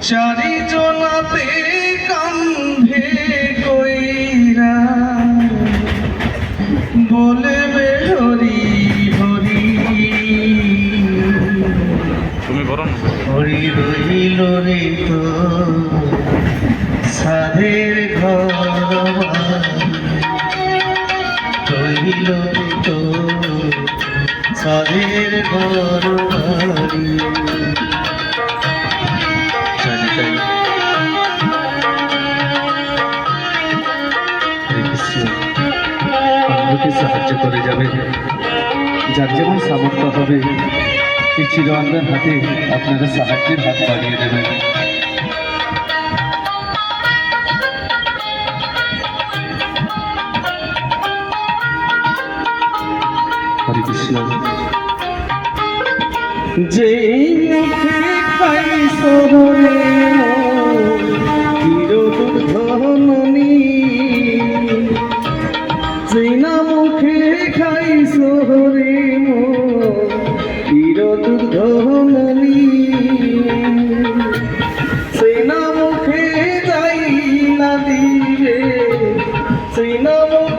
চারিজনাতে কান্ধে কইরা বলবে হরি হরি তুমি বলো না হরি রইল রে তো সাধের ঘর রইল রে তো সাধের ঘর বাড়ি। আমাকে সাহায্য করে যাবে, যার যেমন সামর্থ্য হবে এই চিরআন্দার হাতে আপনারা সাহায্যের হাত বাড়িয়ে দেবেন। হরে কৃষ্ণ। যে মুখে খাই শহরে চিরদুর্ধননী, যে না মুখে খাই শহরে চিরদুর্ধননী, সে না মুখে যাই না দিবে, সে না মুখে